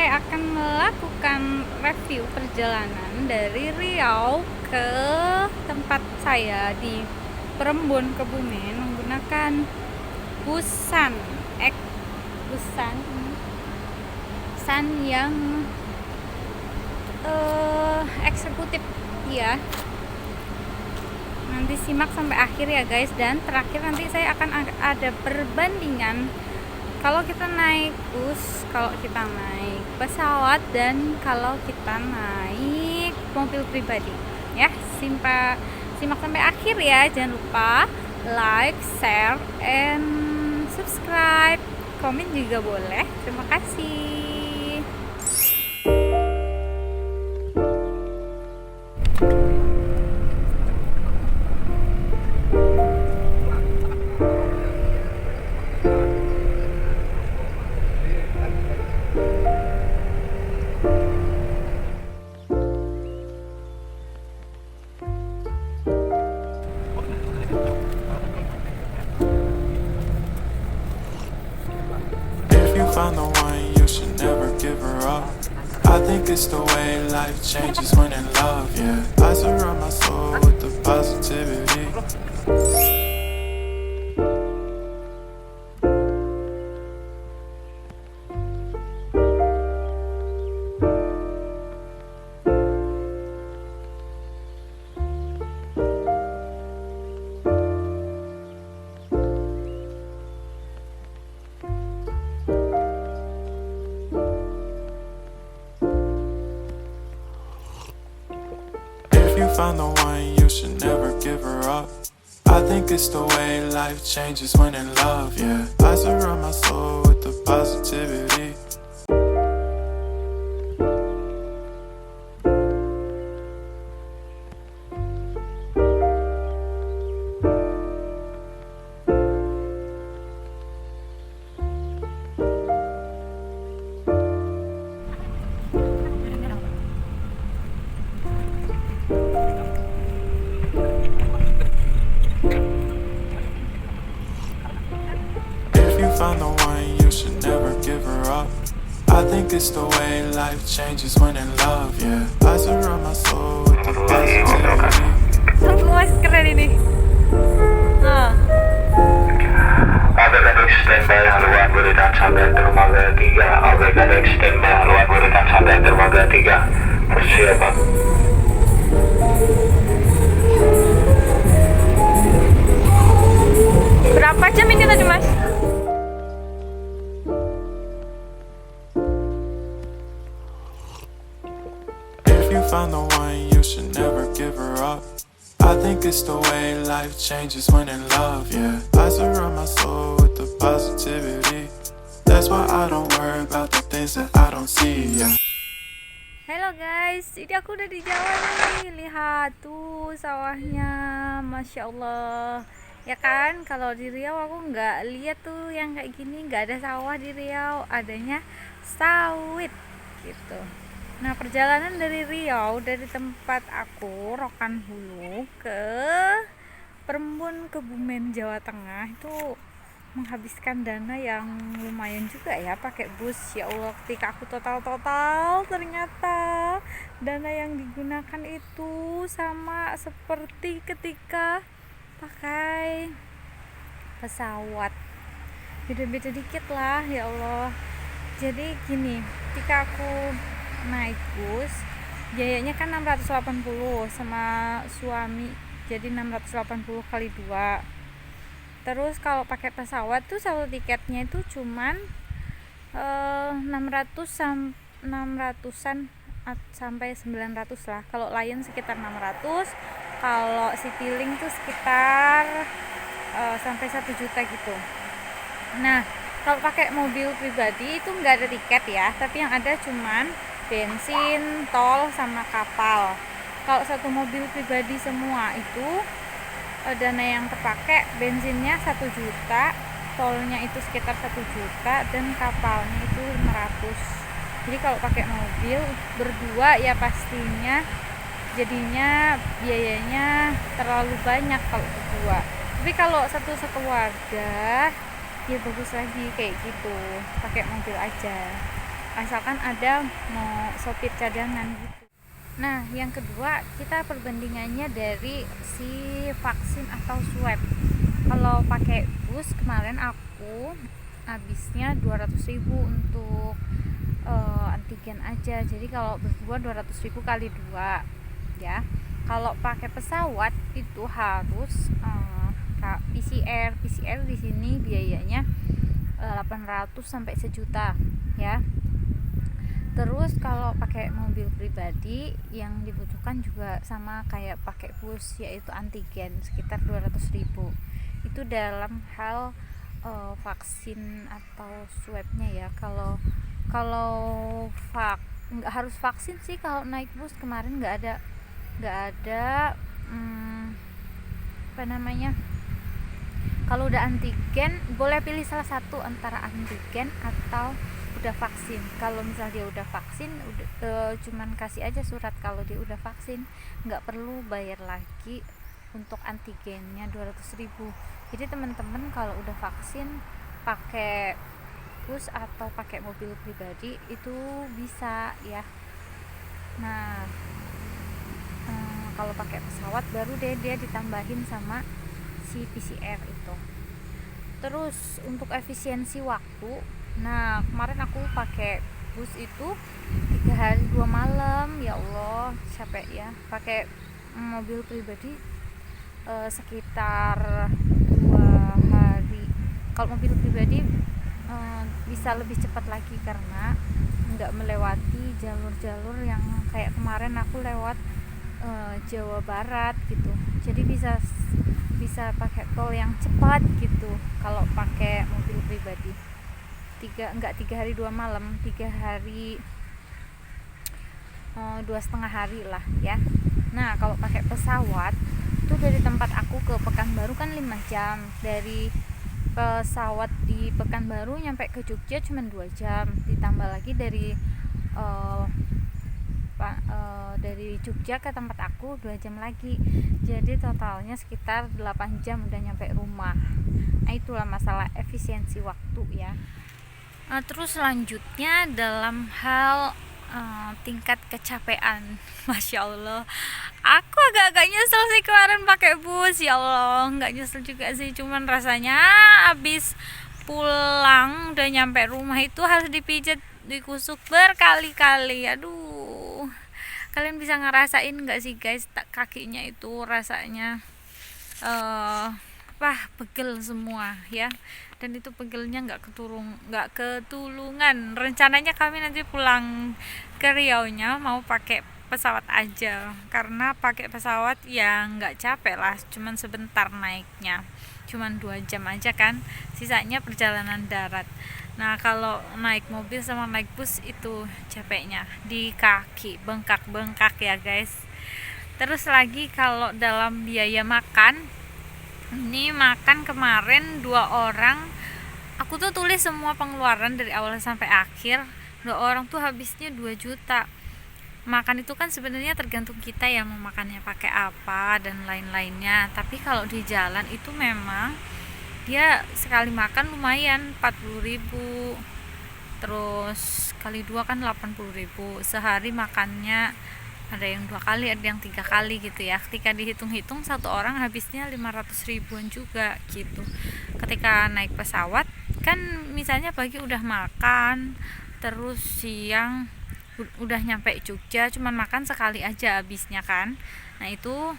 saya akan melakukan review perjalanan dari Riau ke tempat saya di Perembun, Kebumen menggunakan busan busan yang eksekutif ya. Nanti simak sampai akhir ya guys, dan terakhir nanti saya akan ada perbandingan kalau kita naik bus, kalau kita naik pesawat, dan kalau kita naik mobil pribadi ya. Simak sampai akhir ya, jangan lupa like, share, and subscribe, komen juga boleh. Terima kasih. Found the one, you should never give her up. I think it's the way life changes when in love, yeah. I surround my soul with the positivity. Found the one, you should never give her up. I think it's the way life changes when in love, yeah. I surround my soul with the positivity. Found the one, you should never give her up. I think it's the way life changes when in love, yeah. I surround my soul with the positivity. Semua keren ini. Abaikan standby haluan berikan sampai dermaga 3. Abaikan standby haluan berikan sampai dermaga 3. Persiapan. Berapa jam ini tadi mas? Found the one, you should never give her up. I think it's the way life changes when in love, yeah. I surround my soul with the positivity. That's why I don't worry about the things that I don't see, yeah. Halo guys, ini aku udah di Jawa nih. Lihat tuh sawahnya, masya Allah. Ya kan, kalau di Riau aku nggak lihat tuh yang kayak gini, nggak ada sawah di Riau, adanya sawit gitu. Nah, perjalanan dari Riau, dari tempat aku Rokan Hulu ke Perembun, Kebumen, Jawa Tengah itu menghabiskan dana yang lumayan juga ya, pakai bus. Ya Allah, ketika aku total ternyata dana yang digunakan itu sama seperti ketika pakai pesawat, beda-beda dikit lah. Ya Allah, jadi gini, ketika aku naik bus biayanya kan 680 sama suami, jadi 680 kali 2. Terus kalau pakai pesawat tuh satu tiketnya itu cuman 600-an sampai 900 lah. Kalau Lion sekitar 600, kalau Citylink tuh sekitar sampai 1 juta gitu. Nah, kalau pakai mobil pribadi itu nggak ada tiket ya, tapi yang ada cuman bensin, tol, sama kapal. Kalau satu mobil pribadi semua itu dana yang terpakai bensinnya 1 juta, tolnya itu sekitar 1 juta, dan kapalnya itu 500. Jadi kalau pakai mobil berdua ya pastinya jadinya biayanya terlalu banyak kalau berdua. Tapi kalau satu keluarga ya bagus lagi kayak gitu, pakai mobil aja. asalkan ada mau sopir cadangan gitu. Nah, yang kedua kita perbandingannya dari si vaksin atau swab. Kalau pakai bus kemarin aku habisnya 200.000 untuk antigen aja. Jadi kalau berdua 200.000 kali 2 ya. Kalau pakai pesawat itu harus PCR di sini biayanya 800 sampai sejuta ya. Terus kalau pakai mobil pribadi yang dibutuhkan juga sama kayak pakai bus, yaitu antigen sekitar 200.000. Itu dalam hal vaksin atau swabnya ya. Kalau nggak harus vaksin sih kalau naik bus kemarin nggak ada apa namanya, kalau udah antigen boleh pilih salah satu antara antigen atau udah vaksin. Kalau misal dia udah vaksin cuman kasih aja surat kalau dia udah vaksin, nggak perlu bayar lagi untuk antigennya 200.000. Jadi teman-teman kalau udah vaksin pakai bus atau pakai mobil pribadi itu bisa ya. Nah kalau pakai pesawat baru deh dia ditambahin sama si PCR itu. Terus untuk efisiensi waktu, nah kemarin aku pakai bus itu 3 hari 2 malam, ya Allah capek ya. Pakai mobil pribadi sekitar 2 hari. Kalau mobil pribadi bisa lebih cepat lagi karena nggak melewati jalur-jalur yang kayak kemarin aku lewat Jawa Barat gitu. Jadi bisa pakai tol yang cepat gitu kalau pakai mobil pribadi. 3 hari 2 malam, 3 hari 2,5 hari lah ya. Nah kalau pakai pesawat itu dari tempat aku ke Pekanbaru kan 5 jam. Dari pesawat di Pekanbaru nyampe ke Jogja cuma 2 jam, ditambah lagi dari Jogja ke tempat aku 2 jam lagi, jadi totalnya sekitar 8 jam udah nyampe rumah. Nah itulah masalah efisiensi waktu ya. Terus selanjutnya dalam hal tingkat kecapean, masya Allah aku agak-agak nyesel sih kemarin pakai bus. Ya Allah nggak nyesel juga sih, cuman rasanya abis pulang udah nyampe rumah itu harus dipijat dikusuk berkali-kali. Aduh, kalian bisa ngerasain nggak sih guys, kakinya itu rasanya pegel semua ya. Dan itu pegelnya nggak ketulungan. Rencananya kami nanti pulang ke Riau-nya mau pakai pesawat aja, karena pakai pesawat ya nggak capek lah, cuman sebentar naiknya, cuman 2 jam aja kan, sisanya perjalanan darat. Nah kalau naik mobil sama naik bus itu capeknya di kaki, bengkak-bengkak ya guys. Terus lagi kalau dalam biaya makan, ini makan kemarin 2 orang, aku tuh tulis semua pengeluaran dari awal sampai akhir. 2 orang tuh habisnya 2 juta. Makan itu kan sebenarnya tergantung kita ya mau makannya pakai apa dan lain-lainnya. Tapi kalau di jalan itu memang dia sekali makan lumayan 40.000, terus kali 2 kan 80.000. Sehari makannya ada yang 2 kali, ada yang 3 kali gitu ya. Ketika dihitung-hitung satu orang habisnya 500 ribuan juga gitu. Ketika naik pesawat kan misalnya pagi udah makan, terus siang udah nyampe Jogja, cuman makan sekali aja habisnya kan. Nah itu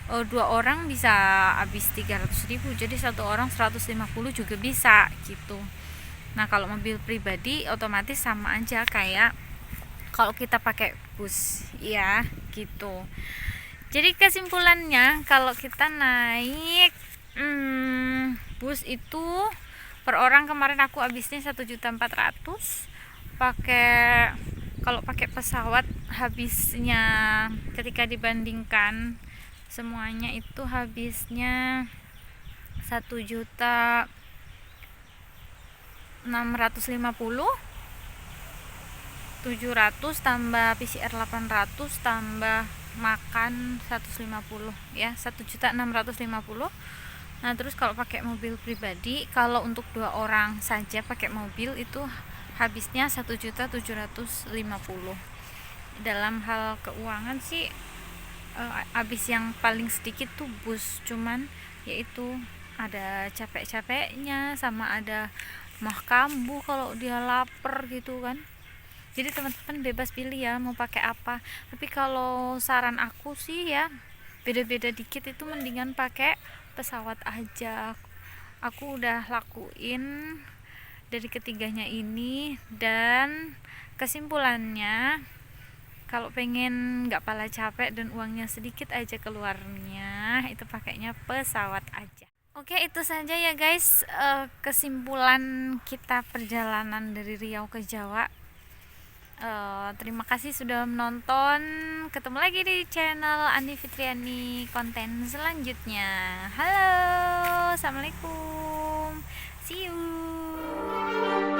2 orang bisa habis 300.000, jadi satu orang 150 juga bisa gitu. Nah kalau mobil pribadi otomatis sama aja kayak kalau kita pakai bus ya gitu. Jadi kesimpulannya kalau kita naik bus itu per orang kemarin aku habisnya 1.400.000. Kalau pakai pesawat habisnya ketika dibandingkan semuanya itu habisnya 1.650.000, tambah PCR 800 tambah makan 150 ya, 1.650.000. Nah terus kalau pakai mobil pribadi, kalau untuk 2 orang saja pakai mobil itu habisnya 1.750.000. Dalam hal keuangan sih habis yang paling sedikit tuh bus, cuman yaitu ada capek-capeknya sama ada mah kambuh kalau dia lapar gitu kan. Jadi teman-teman bebas pilih ya mau pakai apa, tapi kalau saran aku sih ya beda-beda dikit itu mendingan pakai pesawat aja. Aku udah lakuin dari ketiganya ini, dan kesimpulannya kalau pengen nggak pala capek dan uangnya sedikit aja keluarnya, itu pakainya pesawat aja. Oke, itu saja ya guys, kesimpulan kita perjalanan dari Riau ke Jawa. Terima kasih sudah menonton. Ketemu lagi di channel Andi Fitriani konten selanjutnya. Halo, assalamualaikum, see you.